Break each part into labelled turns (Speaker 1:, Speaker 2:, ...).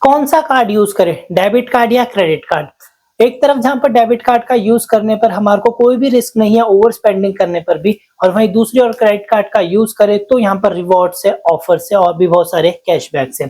Speaker 1: कौन सा card use करें, डेबिट कार्ड या क्रेडिट कार्ड? एक तरफ जहां पर डेबिट कार्ड का यूज करने पर हमारे को कोई भी रिस्क नहीं है ओवर स्पेंडिंग करने पर भी, और वहीं दूसरी ओर क्रेडिट कार्ड का यूज करें तो यहाँ पर रिवॉर्ड से, ऑफर से और भी बहुत सारे कैशबैक से।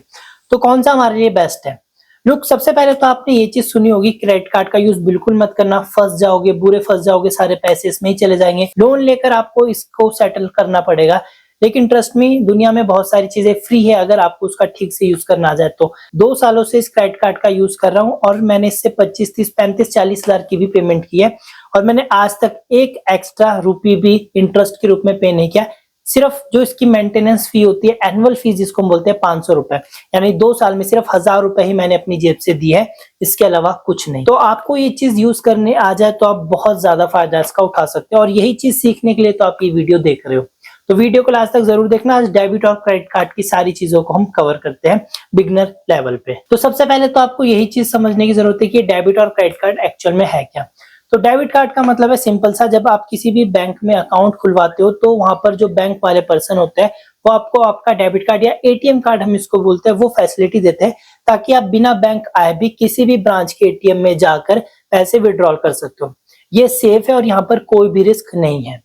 Speaker 1: तो कौन सा हमारे लिए बेस्ट है? लुक, सबसे पहले तो आपने ये चीज सुनी होगी, क्रेडिट कार्ड का यूज बिल्कुल मत करना, फंस जाओगे, बुरे फंस जाओगे, सारे पैसे इसमें ही चले जाएंगे, लोन लेकर आपको इसको सेटल करना पड़ेगा। लेकिन ट्रस्ट मी, दुनिया में बहुत सारी चीजें फ्री है अगर आपको उसका ठीक से यूज करना आ जाए तो। 2 सालों से इस क्रेडिट कार्ड का यूज कर रहा हूँ और मैंने इससे 25, 30, 35, 40 हजार की भी पेमेंट की है, और मैंने आज तक एक एक्स्ट्रा रुपी भी इंटरेस्ट के रूप में पे नहीं किया। सिर्फ जो इसकी मेंटेनेंस फी होती है, एनुअल फी जिसको हम बोलते हैं, 500 रुपए, यानी 2 साल में सिर्फ 1000 रुपए ही मैंने अपनी जेब से दी है, इसके अलावा कुछ नहीं। तो आपको ये चीज यूज करने आ जाए तो आप बहुत ज्यादा फायदा इसका उठा सकते हो, और यही चीज सीखने के लिए तो आप ये वीडियो देख रहे हो। तो वीडियो को लास्ट तक जरूर देखना। आज डेबिट और क्रेडिट कार्ड की सारी चीजों को हम कवर करते हैं बिगनर लेवल पे। तो सबसे पहले तो आपको यही चीज समझने की जरूरत है कि डेबिट और क्रेडिट कार्ड एक्चुअल में है क्या। तो डेबिट कार्ड का मतलब है सिंपल सा, जब आप किसी भी बैंक में अकाउंट खुलवाते हो तो वहां पर जो बैंक वाले पर्सन होते हैं वो आपको आपका डेबिट कार्ड या एटीएम कार्ड हम इसको बोलते हैं, वो फैसिलिटी देते हैं ताकि आप बिना बैंक आए भी किसी भी ब्रांच के एटीएम में जाकर पैसे विड्रॉल कर सकते हो। ये सेफ है और यहाँ पर कोई भी रिस्क नहीं है।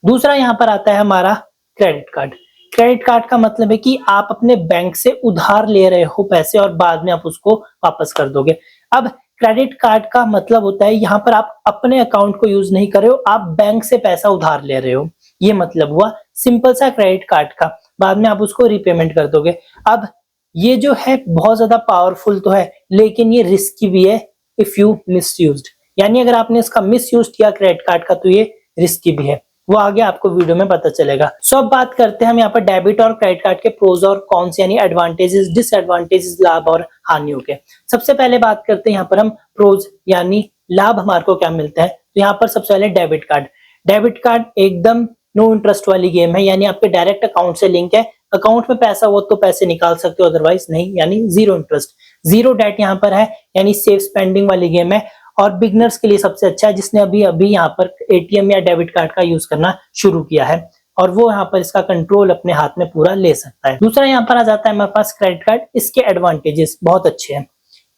Speaker 1: दूसरा यहाँ पर आता है हमारा क्रेडिट कार्ड। क्रेडिट कार्ड का मतलब है कि आप अपने बैंक से उधार ले रहे हो पैसे और बाद में आप उसको वापस कर दोगे। अब क्रेडिट कार्ड का मतलब होता है यहाँ पर आप अपने अकाउंट को यूज नहीं कर रहे हो, आप बैंक से पैसा उधार ले रहे हो, ये मतलब हुआ सिंपल सा क्रेडिट कार्ड का। बाद में आप उसको रीपेमेंट कर दोगे। अब ये जो है बहुत ज्यादा पावरफुल तो है, लेकिन ये रिस्की भी है इफ यू मिसयूज्ड, यानी अगर आपने इसका मिसयूज किया क्रेडिट कार्ड का तो ये रिस्की भी है, वो आगे आपको वीडियो में पता चलेगा। सो अब बात करते हैं हम यहाँ पर डेबिट और क्रेडिट कार्ड के प्रोज और कॉन्स, यानी एडवांटेजेस, डिसएडवांटेजेस, लाभ और हानियों के। सबसे पहले बात करते हैं यहाँ पर हम प्रोज, यानी लाभ हमारे को क्या मिलता है। तो यहाँ पर सबसे पहले डेबिट कार्ड। डेबिट कार्ड एकदम नो इंटरेस्ट वाली गेम है, यानी आपके डायरेक्ट अकाउंट से लिंक है, अकाउंट में पैसा हो तो पैसे निकाल सकते हो, अदरवाइज नहीं, यानी जीरो इंटरेस्ट, जीरो डेट यहाँ पर है, यानी सेफ स्पेंडिंग वाली गेम है। और बिगनर्स के लिए सबसे अच्छा है जिसने अभी अभी यहाँ पर एटीएम या डेबिट कार्ड का यूज करना शुरू किया है, और वो यहाँ पर इसका कंट्रोल अपने हाथ में पूरा ले सकता है। दूसरा यहाँ पर आ जाता है हमारे पास क्रेडिट कार्ड। इसके एडवांटेजेस बहुत अच्छे हैं,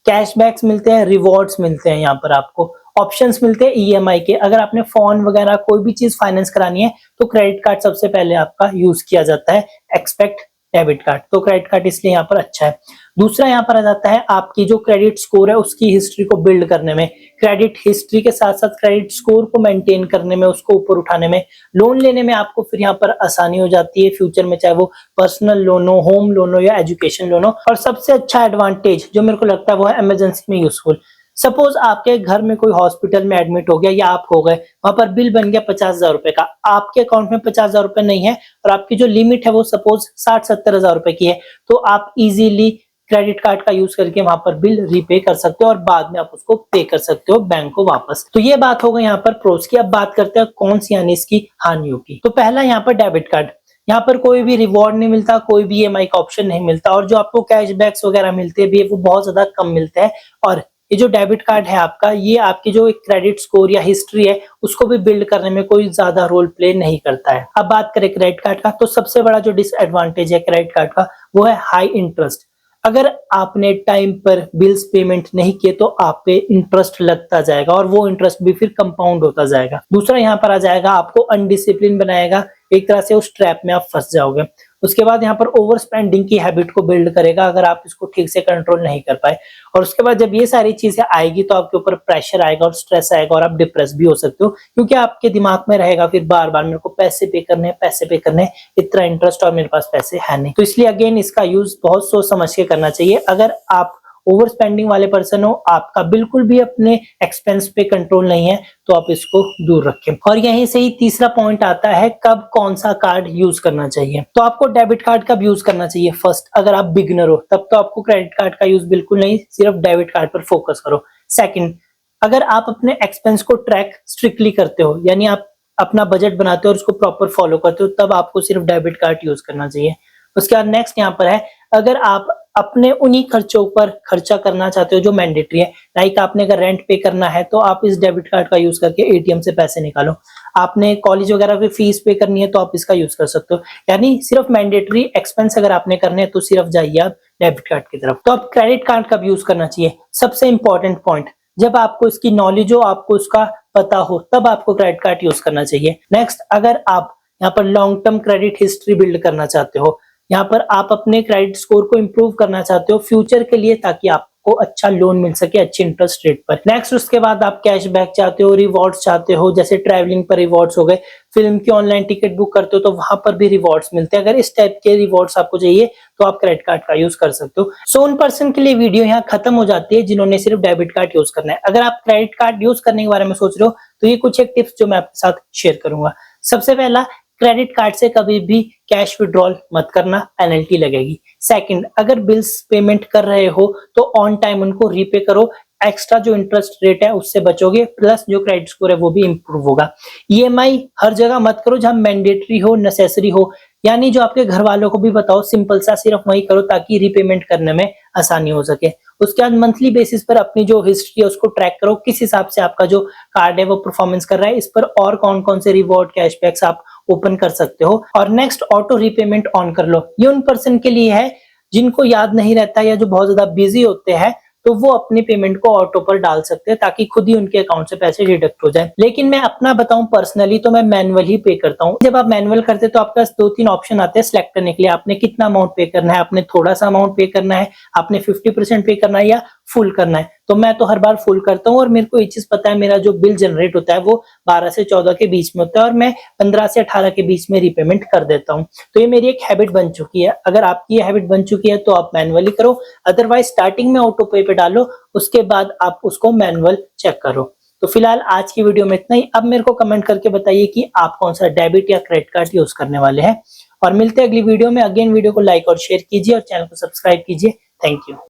Speaker 1: कैशबैक्स मिलते हैं, रिवॉर्ड्स मिलते हैं, यहाँ पर आपको ऑप्शंस मिलते हैं ईएमआई के। अगर आपने फोन वगैरह कोई भी चीज फाइनेंस करानी है तो क्रेडिट कार्ड सबसे पहले आपका यूज किया जाता है, एक्सपेक्ट डेबिट कार्ड। तो क्रेडिट कार्ड इसलिए यहाँ पर अच्छा है। दूसरा यहाँ पर आ जाता है आपकी जो क्रेडिट स्कोर है उसकी हिस्ट्री को बिल्ड करने में, क्रेडिट हिस्ट्री के साथ साथ क्रेडिट स्कोर को मेंटेन करने में, उसको ऊपर उठाने में, लोन लेने में आपको फिर यहाँ पर आसानी हो जाती है फ्यूचर में, चाहे वो पर्सनल लोन हो, होम लोन हो या एजुकेशन लोन हो। और सबसे अच्छा एडवांटेज जो मेरे को लगता है वो है इमरजेंसी में यूजफुल। सपोज आपके घर में कोई हॉस्पिटल में एडमिट हो गया या आप हो गए, वहां पर बिल बन गया 50,000 रुपए का, आपके अकाउंट में 50,000 रुपए नहीं है और आपकी जो लिमिट है वो सपोज 60-70,000 रुपए की है, तो आप इजीली क्रेडिट कार्ड का यूज करके वहां पर बिल रीपे कर सकते हो और बाद में आप उसको पे कर सकते हो बैंक को वापस। तो ये बात हो गई यहाँ पर प्रोस की। अब बात करते हैं कौन सी, यानी इसकी हानियों की। तो पहला यहाँ पर डेबिट कार्ड, यहाँ पर कोई भी रिवॉर्ड नहीं मिलता, कोई भी ईएमआई का ऑप्शन नहीं मिलता, और जो आपको कैशबैक्स वगैरह मिलते हैं भी वो बहुत ज्यादा कम मिलते हैं। और ये जो डेबिट कार्ड है आपका, ये आपकी जो एक क्रेडिट स्कोर या हिस्ट्री है उसको भी बिल्ड करने में कोई ज्यादा रोल प्ले नहीं करता है। अब बात करें क्रेडिट कार्ड का, तो सबसे बड़ा जो डिसएडवांटेज है क्रेडिट कार्ड का वो है हाई इंटरेस्ट। अगर आपने टाइम पर बिल्स पेमेंट नहीं किए तो आप पे इंटरेस्ट लगता जाएगा और वो इंटरेस्ट भी फिर कंपाउंड होता जाएगा। दूसरा यहाँ पर आ जाएगा आपको अनडिसिप्लिन बनाएगा, एक तरह से उस ट्रैप में आप फंस जाओगे। उसके बाद यहाँ पर ओवर स्पेंडिंग की हैबिट को बिल्ड करेगा अगर आप इसको ठीक से कंट्रोल नहीं कर पाए। और उसके बाद जब ये सारी चीजें आएगी तो आपके ऊपर प्रेशर आएगा और स्ट्रेस आएगा और आप डिप्रेस भी हो सकते हो, क्योंकि आपके दिमाग में रहेगा फिर बार बार मेरे को पैसे पे करने हैं, पैसे पे करने हैं, इतना इंटरेस्ट और मेरे पास पैसे है नहीं। तो इसलिए अगेन इसका यूज बहुत सोच समझ के करना चाहिए। अगर आप ओवर स्पेंडिंग वाले पर्सन हो, आपका बिल्कुल भी अपने एक्सपेंस पे कंट्रोल नहीं है, तो आप इसको दूर रखें। और यहीं से ही तीसरा पॉइंट आता है कब कौन सा कार्ड यूज करना चाहिए। तो आपको डेबिट कार्ड कब यूज करना चाहिए? फर्स्ट, अगर आप बिगिनर हो तब तो आपको क्रेडिट कार्ड का यूज बिल्कुल नहीं, सिर्फ डेबिट कार्ड पर फोकस करो। सेकंड, अगर आप अपने एक्सपेंस को ट्रैक स्ट्रिक्टली करते हो, यानी आप अपना बजट बनाते हो और उसको प्रॉपर फॉलो करते हो, तब आपको सिर्फ डेबिट कार्ड यूज करना चाहिए। उसके बाद नेक्स्ट यहाँ पर है, अगर आप अपने उन्हीं खर्चों पर खर्चा करना चाहते हो जो मैंडेटरी है। लाइक आपने अगर रेंट पे करना है तो आप इस डेबिट कार्ड का यूज करके एटीएम से पैसे निकालो। आपने कॉलेज वगैरह की फीस पे करनी है तो आप इसका यूज कर सकते हो। यानी सिर्फ मैंडेटरी एक्सपेंस अगर आपने करने हैं तो सिर्फ जाइए आप डेबिट कार्ड की तरफ। तो अब क्रेडिट कार्ड कब यूज करना चाहिए? सबसे इंपॉर्टेंट पॉइंट, जब आपको इसकी नॉलेज हो, आपको उसका पता हो, तब आपको क्रेडिट कार्ड यूज करना चाहिए। नेक्स्ट, अगर आप यहाँ पर long term credit history build करना चाहते हो, यहाँ पर आप अपने क्रेडिट स्कोर को इंप्रूव करना चाहते हो फ्यूचर के लिए, ताकि आपको अच्छा लोन मिल सके अच्छे इंटरेस्ट रेट पर। नेक्स्ट, उसके बाद आप कैशबैक चाहते हो, रिवॉर्ड्स चाहते हो, जैसे ट्रैवलिंग पर रिवॉर्ड्स हो गए, फिल्म की ऑनलाइन टिकट बुक करते हो तो वहां पर भी रिवॉर्ड्स मिलते हैं। अगर इस टाइप के रिवॉर्ड्स आपको चाहिए तो आप क्रेडिट कार्ड का यूज कर सकते हो। सो उन पर्सन के लिए वीडियो यहाँ खत्म हो जाती है जिन्होंने सिर्फ डेबिट कार्ड यूज करना है। अगर आप क्रेडिट कार्ड यूज करने के बारे में सोच रहे हो तो ये कुछ एक टिप्स जो मैं आपके साथ शेयर करूंगा। सबसे पहला, क्रेडिट कार्ड से कभी भी कैश विड्रॉल मत करना, पेनल्टी लगेगी। सेकंड, अगर बिल्स पेमेंट कर रहे हो तो ऑन टाइम उनको रीपे करो, एक्स्ट्रा जो इंटरेस्ट रेट है उससे बचोगे, प्लस जो क्रेडिट स्कोर है वो भी इंप्रूव होगा। ईएमआई हर जगह मत करो जहां मैंडेटरी हो, नेसेसरी हो, यानी जो आपके घर वालों को भी बताओ, सिंपल सा सिर्फ वही करो ताकि रीपेमेंट करने में आसानी हो सके। उसके बाद मंथली बेसिस पर अपनी जो हिस्ट्री है उसको ट्रैक करो, किस हिसाब से आपका जो कार्ड है वो परफॉर्मेंस कर रहा है, इस पर और कौन कौन से रिवॉर्ड कैशबैक्स आप ओपन कर सकते हो। और नेक्स्ट, ऑटो रीपेमेंट ऑन कर लो। ये उन पर्सन के लिए है जिनको याद नहीं रहता या जो बहुत ज्यादा बिजी होते हैं, तो वो अपनी पेमेंट को ऑटो पर डाल सकते हैं ताकि खुद ही उनके अकाउंट से पैसे डिडक्ट हो जाए। लेकिन मैं अपना बताऊं पर्सनली तो मैं मैनुअल ही पे करता हूं। जब आप मैनुअल करते हैं तो आपके पास 2-3 ऑप्शन आते हैं सिलेक्ट करने के लिए। आपने कितना अमाउंट पे करना है, आपने थोड़ा सा अमाउंट पे करना है, आपने 50% पे करना है या फुल करना है। तो मैं तो हर बार फुल करता हूं और मेरे को ये चीज पता है, मेरा जो बिल जनरेट होता है वो 12 से 14 के बीच में होता है और मैं 15 से 18 के बीच में रीपेमेंट कर देता हूं। तो ये मेरी एक हैबिट बन चुकी है। अगर आपकी ये हैबिट बन चुकी है तो आप मैनुअली करो, अदरवाइज स्टार्टिंग में ऑटो पे डालो, उसके बाद आप उसको मैनुअल चेक करो। तो फिलहाल आज की वीडियो में इतना ही। अब मेरे को कमेंट करके बताइए कि आप कौन सा डेबिट या क्रेडिट कार्ड यूज करने वाले हैं, और मिलते हैं अगली वीडियो में। अगेन वीडियो को लाइक और शेयर कीजिए और चैनल को सब्सक्राइब कीजिए। Thank you.